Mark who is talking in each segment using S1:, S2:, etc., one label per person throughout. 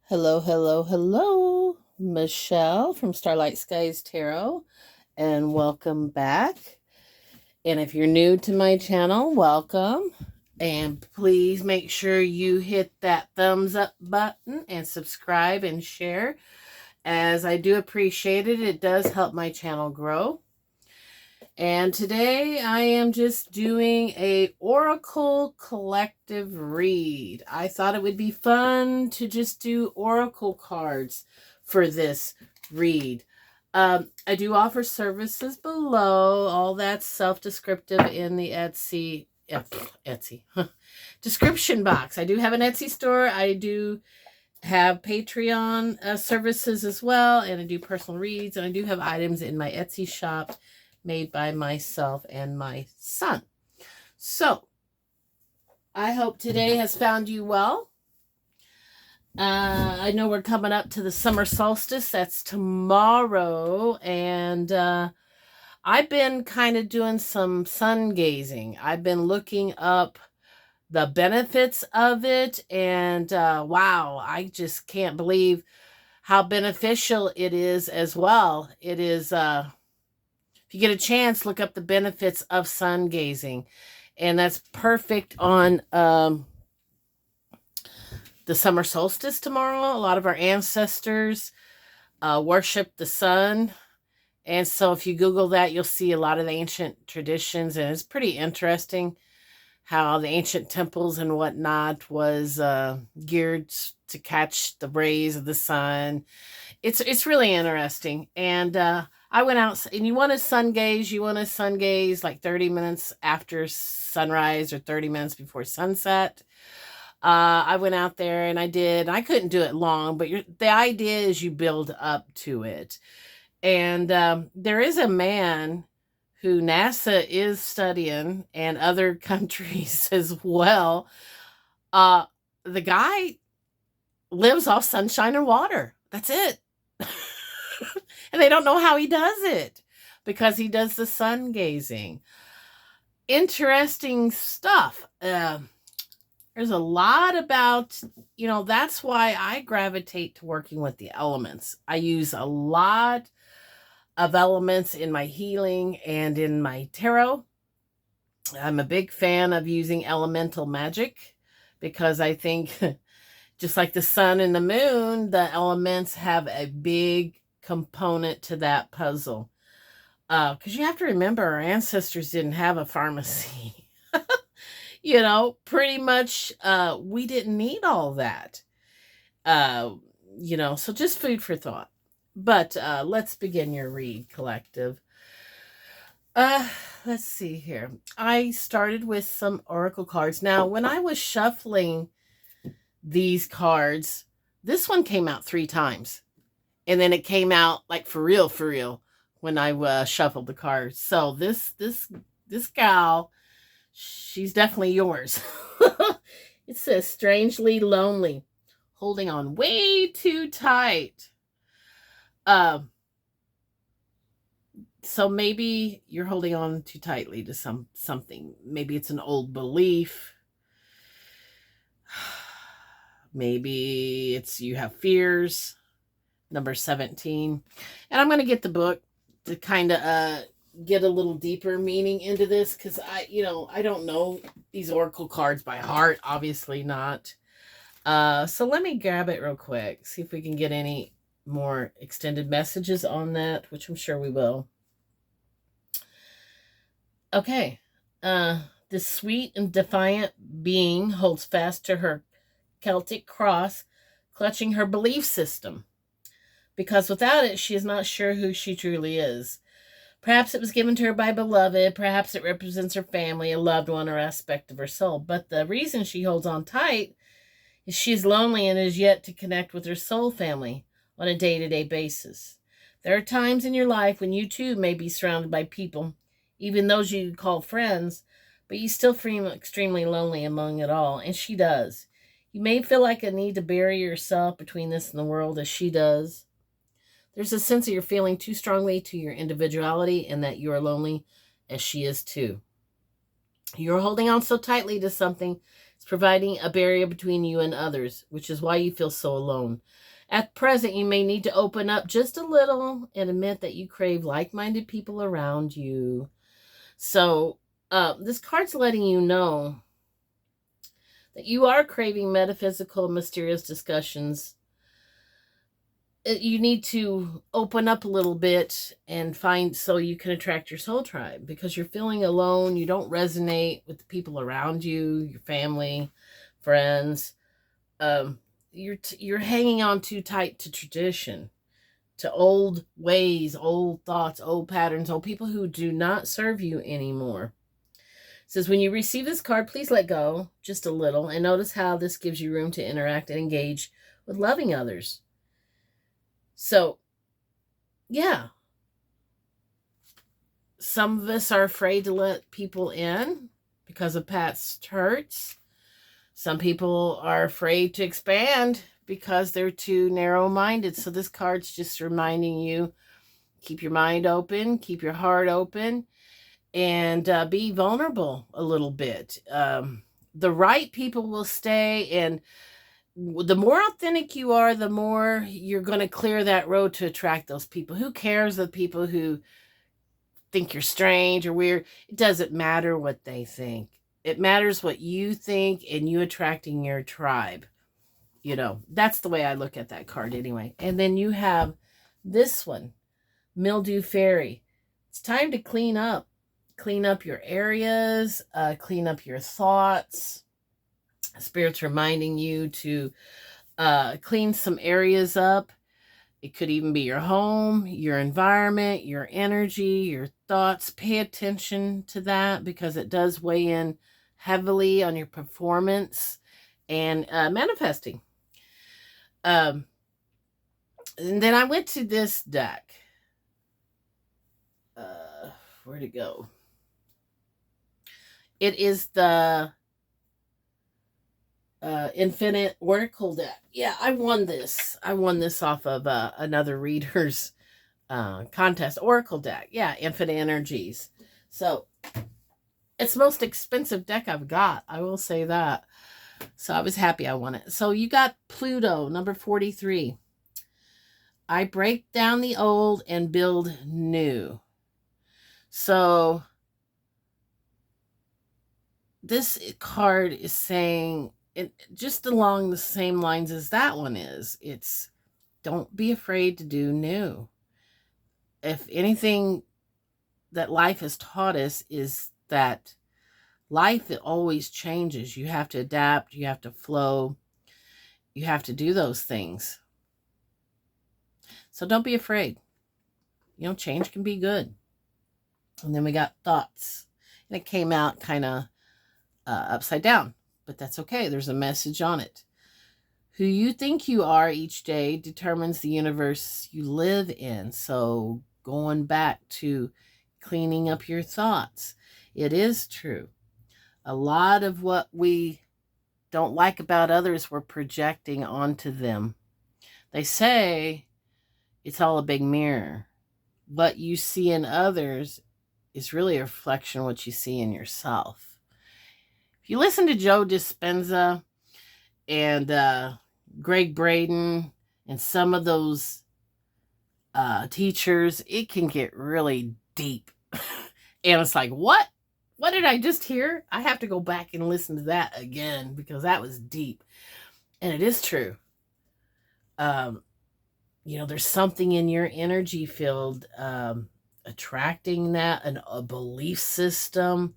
S1: Hello, hello, hello. Michelle from Starlight Skies Tarot, and welcome back. And if you're new to my channel, welcome. And please make sure you hit that thumbs up button and subscribe and share, as I do appreciate it. It does help my channel grow. And today I am just doing a Oracle collective read. I thought it would be fun to just do Oracle cards for this read. I do offer services below. All that's self-descriptive in the Etsy description box. I do have an Etsy store. I do have Patreon services as well, and I do personal reads, and I do have items in my Etsy shop made by myself and my son. So I hope today has found you well. I know we're coming up to the summer solstice. That's tomorrow, and I've been kind of doing some sun gazing. I've been looking up the benefits of it, and wow, I just can't believe how beneficial it is as well. It is if you get a chance, look up the benefits of sun gazing. And that's perfect on the summer solstice tomorrow. A lot of our ancestors worship the sun. And so if you Google that, you'll see a lot of the ancient traditions. And it's pretty interesting how the ancient temples and whatnot was geared to catch the rays of the sun. It's really interesting. And I went out, and you want to sun gaze like 30 minutes after sunrise or 30 minutes before sunset. I went out there and I couldn't do it long, but the idea is you build up to it. And there is a man who NASA is studying, and other countries as well. The guy lives off sunshine and water. That's it. And they don't know how he does it, because he does the sun gazing. Interesting stuff. There's a lot about, that's why I gravitate to working with the elements. I use a lot of elements in my healing and in my tarot. I'm a big fan of using elemental magic, because I think just like the sun and the moon, the elements have a big component to that puzzle. Because you have to remember, our ancestors didn't have a pharmacy. Pretty much we didn't need all that. So just food for thought. But let's begin your read, collective. Let's see here. I started with some oracle cards. Now, when I was shuffling these cards, this one came out 3 times. And then it came out like for real, when I shuffled the cards. So this gal, she's definitely yours. It says strangely lonely, holding on way too tight. So maybe you're holding on too tightly to something. Maybe it's an old belief. Maybe it's you have fears. Number 17. And I'm going to get the book to kind of get a little deeper meaning into this, because I don't know these oracle cards by heart. Obviously not. So let me grab it real quick, see if we can get any more extended messages on that, which I'm sure we will. Okay. This sweet and defiant being holds fast to her Celtic cross, clutching her belief system, because without it, she is not sure who she truly is. Perhaps it was given to her by a beloved. Perhaps it represents her family, a loved one, or aspect of her soul. But the reason she holds on tight is she is lonely and is yet to connect with her soul family on a day-to-day basis. There are times in your life when you too may be surrounded by people, even those you call friends, but you still feel extremely lonely among it all, and she does. You may feel like a need to bury yourself between this and the world, as she does. There's a sense that you're feeling too strongly to your individuality, and that you are lonely, as she is too. You're holding on so tightly to something It's providing a barrier between you and others, which is why you feel so alone. At present, you may need to open up just a little and admit that you crave like-minded people around you. So this card's letting you know that you are craving metaphysical, mysterious discussions. You need to open up a little bit and find so you can attract your soul tribe, because you're feeling alone. You don't resonate with the people around you, your family, friends. You're hanging on too tight to tradition, to old ways, old thoughts, old patterns, old people who do not serve you anymore. It says, when you receive this card, please let go just a little and notice how this gives you room to interact and engage with loving others. So, yeah. Some of us are afraid to let people in because of past hurts. Some people are afraid to expand because they're too narrow-minded. So this card's just reminding you, keep your mind open, keep your heart open, and be vulnerable a little bit. The right people will stay, and the more authentic you are, the more you're going to clear that road to attract those people. Who cares the people who think you're strange or weird? It doesn't matter what they think. It matters what you think and you attracting your tribe. You know, that's the way I look at that card anyway. And then you have this one, Mildew Fairy. It's time to clean up. Clean up your areas, clean up your thoughts. Spirit's reminding you to clean some areas up. It could even be your home, your environment, your energy, your thoughts. Pay attention to that because it does weigh in heavily on your performance and manifesting. And then I went to this deck. Where'd it go? It is the Infinite Oracle deck. Yeah, I won this. I won this off of another reader's contest. Oracle deck. Yeah, Infinite Energies. So it's the most expensive deck I've got. I will say that. So I was happy I won it. So you got Pluto, number 43. I break down the old and build new. So this card is saying, it just along the same lines as that one is. It's, don't be afraid to do new. If anything that life has taught us is that life, it always changes. You have to adapt. You have to flow. You have to do those things. So don't be afraid. You know, change can be good. And then we got thoughts. And it came out kind of upside down. But that's okay. There's a message on it. Who you think you are each day determines the universe you live in. So going back to cleaning up your thoughts, it is true. A lot of what we don't like about others, we're projecting onto them. They say it's all a big mirror. What you see in others is really a reflection of what you see in yourself. If you listen to Joe Dispenza and Greg Braden and some of those teachers, it can get really deep. And it's like, what? What did I just hear? I have to go back and listen to that again because that was deep. And it is true. You know, there's something in your energy field attracting that, a belief system,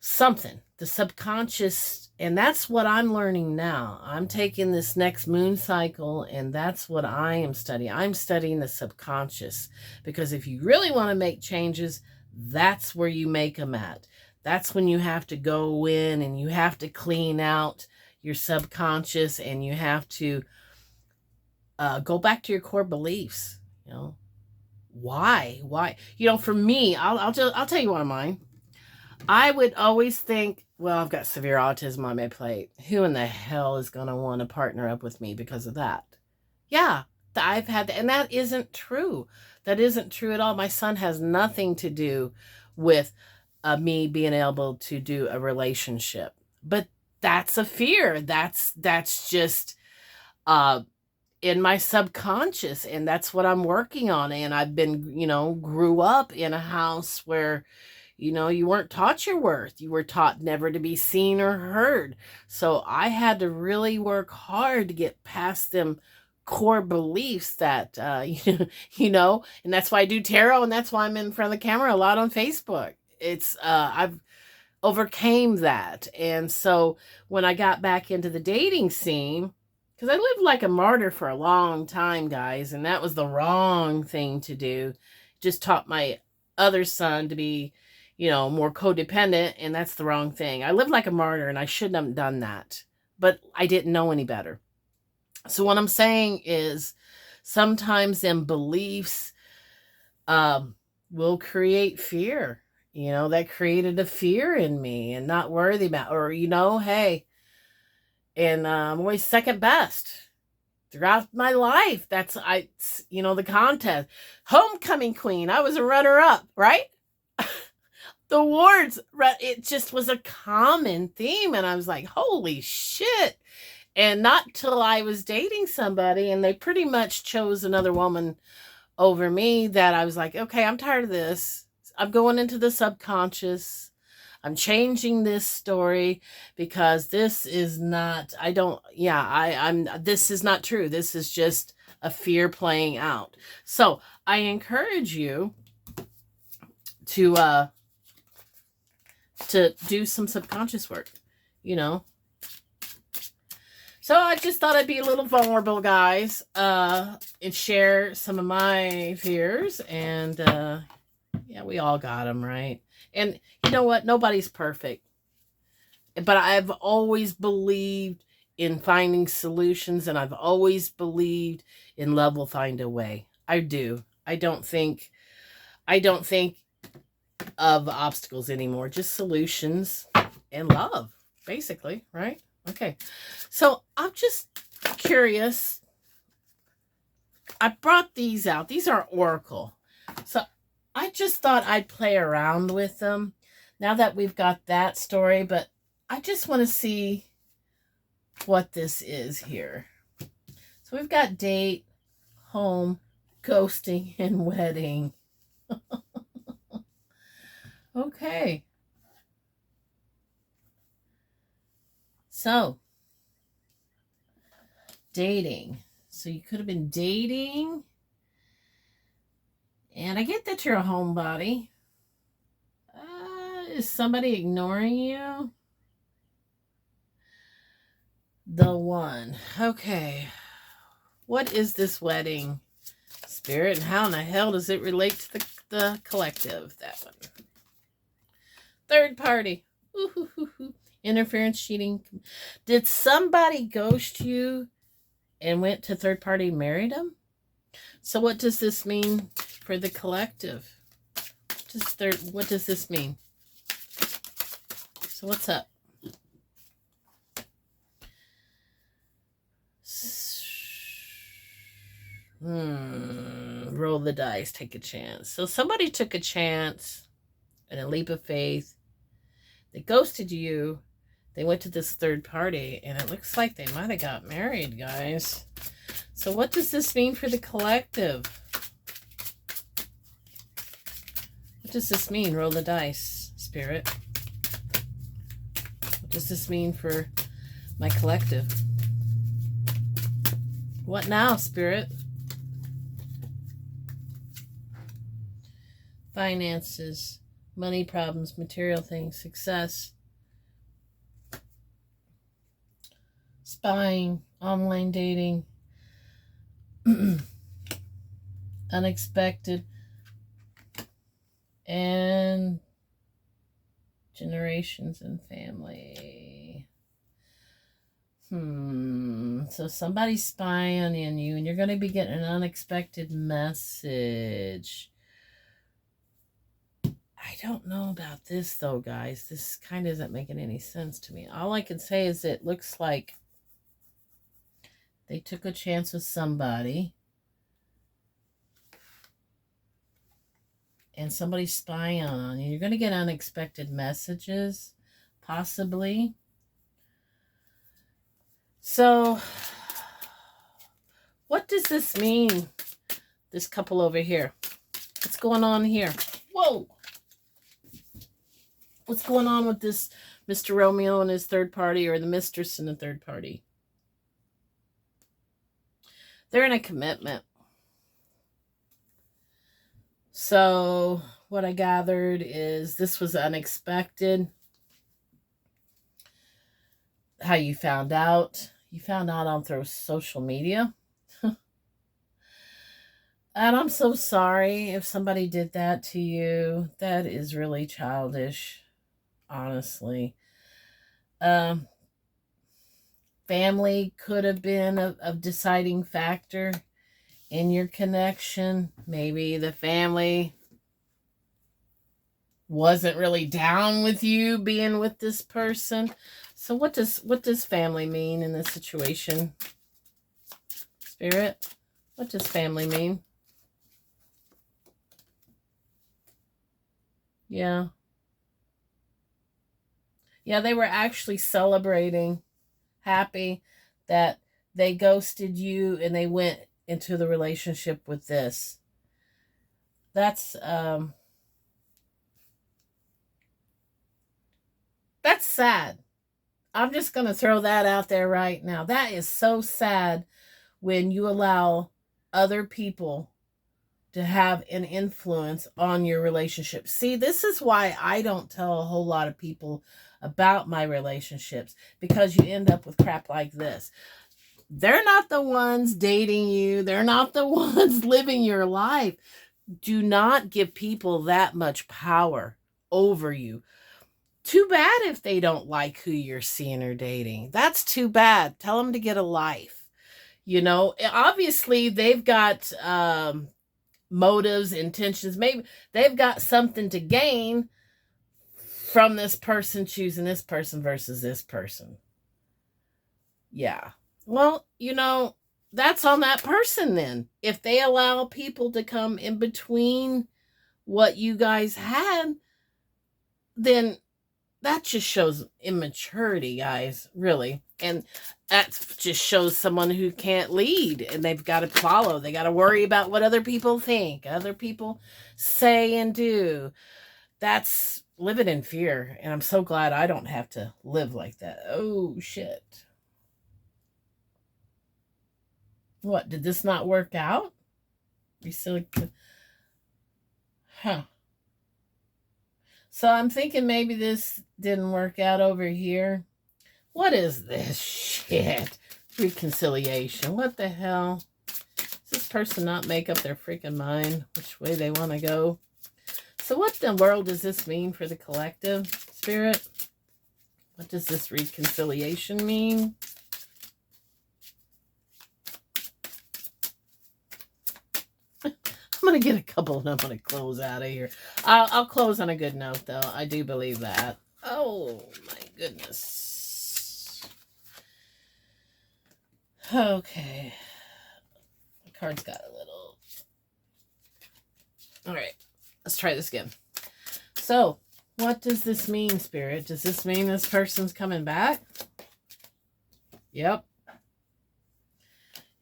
S1: something, the subconscious. And that's what I'm learning now. I'm taking this next moon cycle, and that's what I am studying. I'm studying the subconscious, because if you really want to make changes, that's where you make them at. That's when you have to go in and you have to clean out your subconscious, and you have to go back to your core beliefs. You know, why? You know, for me, I'll tell you one of mine. I would always think, well, I've got severe autism on my plate. Who in the hell is going to want to partner up with me because of that? Yeah, I've had that, and that isn't true. That isn't true at all. My son has nothing to do with me being able to do a relationship. But that's a fear. That's just uh in my subconscious, and that's what I'm working on. And I've been, grew up in a house where, you weren't taught your worth. You were taught never to be seen or heard. So I had to really work hard to get past them core beliefs that, and that's why I do tarot, and that's why I'm in front of the camera a lot on Facebook. I've overcame that. And so when I got back into the dating scene, because I lived like a martyr for a long time, guys, and that was the wrong thing to do. Just taught my other son to be, more codependent, and that's the wrong thing. I lived like a martyr, and I shouldn't have done that, but I didn't know any better. So what I'm saying is sometimes them beliefs will create fear. That created a fear in me and not worthy about, or, hey, and I'm always second best throughout my life. The contest. Homecoming queen. I was a runner up, right? The awards, it just was a common theme. And I was like, holy shit. And not till I was dating somebody and they pretty much chose another woman over me that I was like, okay, I'm tired of this. I'm going into the subconscious. I'm changing this story because this is not, this is not true. This is just a fear playing out. So I encourage you to do some subconscious work, So I just thought I'd be a little vulnerable, guys, and share some of my fears. And we all got them, right? And you know what? Nobody's perfect. But I've always believed in finding solutions, and I've always believed in love will find a way. I do. I don't think of obstacles anymore, just solutions and love, basically, right? Okay. So I'm just curious. I brought these out. These are Oracle. So I just thought I'd play around with them now that we've got that story, but I just want to see what this is here. So we've got date, home, ghosting, and wedding. Okay. So, dating. So you could have been dating. And I get that you're a homebody. Is somebody ignoring you? The one. Okay. What is this wedding, Spirit? And how in the hell does it relate to the collective? That one. Third party. Ooh. Interference, cheating. Did somebody ghost you and went to third party and married them? So what does this mean for the collective? What does this mean? So what's up? Roll the dice, take a chance. So somebody took a chance and a leap of faith. They ghosted you. They went to this third party, and it looks like they might have got married, guys. So what does this mean for the collective? What does this mean? Roll the dice, Spirit. What does this mean for my collective? What now, Spirit? Finances, money problems, material things, success, spying, online dating, unexpected, and generations and family. So somebody's spying on you, and you're going to be getting an unexpected message. I don't know about this, though, guys. This kind of isn't making any sense to me. All I can say is it looks like they took a chance with somebody, and somebody's spying on you. You're going to get unexpected messages, possibly. So, what does this mean? This couple over here. What's going on here? Whoa! What's going on with this Mr. Romeo and his third party, or the mistress and the third party? They're in a commitment. So what I gathered is this was unexpected. How you found out? You found out on through social media. And I'm so sorry if somebody did that to you. That is really childish, honestly. Family could have been a deciding factor in your connection. Maybe the family wasn't really down with you being with this person. So what does family mean in this situation? Spirit, what does family mean? Yeah. Yeah, they were actually celebrating, happy that they ghosted you and they went into the relationship with this. That's sad. I'm just going to throw that out there right now. That is so sad when you allow other people to have an influence on your relationship. See, this is why I don't tell a whole lot of people about my relationships, because you end up with crap like this. They're not the ones dating you. They're not the ones living your life. Do not give people that much power over you. Too bad if they don't like who you're seeing or dating. That's too bad. Tell them to get a life. You know, obviously they've got motives, intentions. Maybe they've got something to gain from this person choosing this person versus this person. Yeah. Well, you know, that's on that person then. If they allow people to come in between what you guys had, then that just shows immaturity, guys, really. And that just shows someone who can't lead, and they've got to follow. They got to worry about what other people think, other people say and do. That's living in fear. And I'm so glad I don't have to live like that. Oh, shit. What, did this not work out? You still, huh? So I'm thinking maybe this didn't work out over here. What is this shit? Reconciliation. What the hell? Does this person not make up their freaking mind which way they want to go? So what in the world does this mean for the collective, Spirit? What does this reconciliation mean? I'm going to get a couple and I'm going to close out of here. I'll close on a good note, though. I do believe that. Oh, my goodness. Okay. The card's got a little... All right. Let's try this again. So, what does this mean, Spirit? Does this mean this person's coming back? Yep.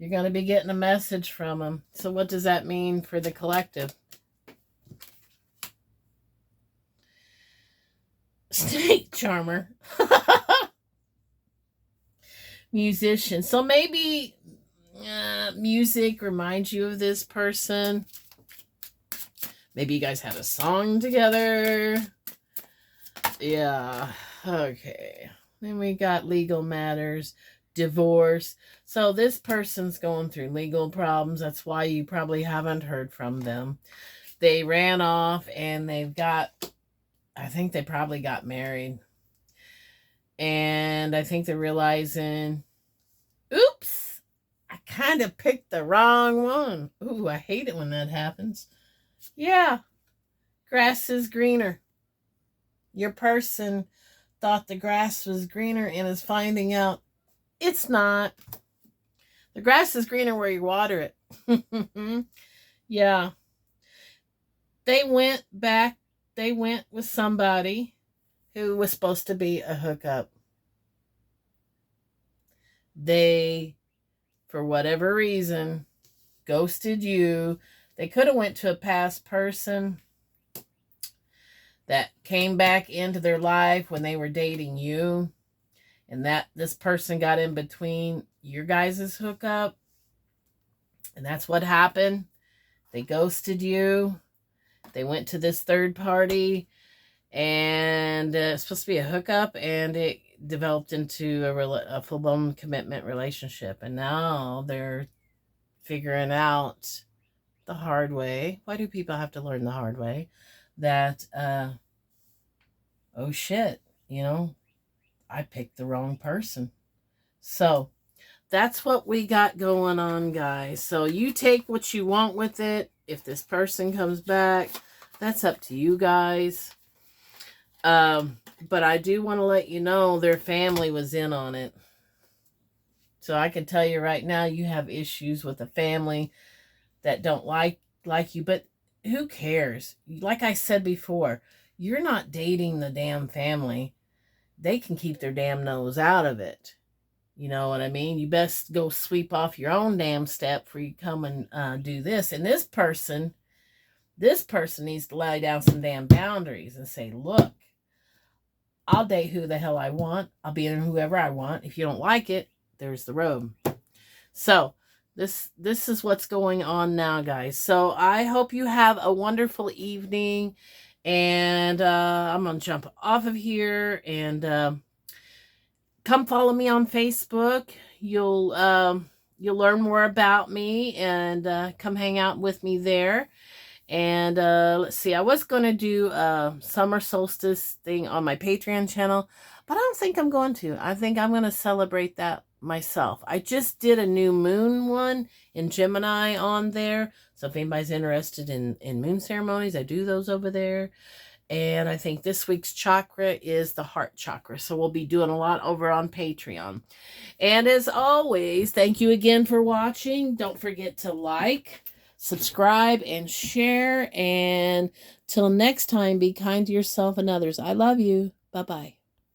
S1: You're going to be getting a message from them. So what does that mean for the collective? Snake charmer. Musician. So maybe music reminds you of this person. Maybe you guys had a song together. Yeah. Okay. Then we got legal matters. Divorce. So this person's going through legal problems. That's why you probably haven't heard from them. They ran off and I think they probably got married. And I think they're realizing, oops, I kind of picked the wrong one. Ooh, I hate it when that happens. Yeah, grass is greener. Your person thought the grass was greener and is finding out it's not. The grass is greener where you water it. Yeah. They went with somebody who was supposed to be a hookup. They, for whatever reason, ghosted you. They could have went to a past person that came back into their life when they were dating you, and that this person got in between your guys' hookup, and that's what happened. They ghosted you. They went to this third party, and it's supposed to be a hookup, and it developed into a full-blown commitment relationship, and now they're figuring out the hard way. Why do people have to learn the hard way? That, oh shit, I picked the wrong person. So that's what we got going on, guys. So you take what you want with it. If this person comes back, that's up to you guys. But I do want to let you know their family was in on it. So I can tell you right now, you have issues with a family that don't like you, but who cares? Like I said before, you're not dating the damn family. They can keep their damn nose out of it. You know what I mean? You best go sweep off your own damn step before you come and do this. And this person needs to lay down some damn boundaries and say, look, I'll date who the hell I want. I'll be in whoever I want. If you don't like it, there's the road. So this is what's going on now, guys. So I hope you have a wonderful evening. And I'm going to jump off of here and come follow me on Facebook. You'll learn more about me and come hang out with me there. And let's see, I was going to do a summer solstice thing on my Patreon channel, but I don't think I'm going to. I think I'm going to celebrate that myself. I just did a new moon one in Gemini on there. So if anybody's interested in moon ceremonies, I do those over there. And I think this week's chakra is the heart chakra. So we'll be doing a lot over on Patreon. And as always, thank you again for watching. Don't forget to like, subscribe, and share. And till next time, be kind to yourself and others. I love you. Bye-bye.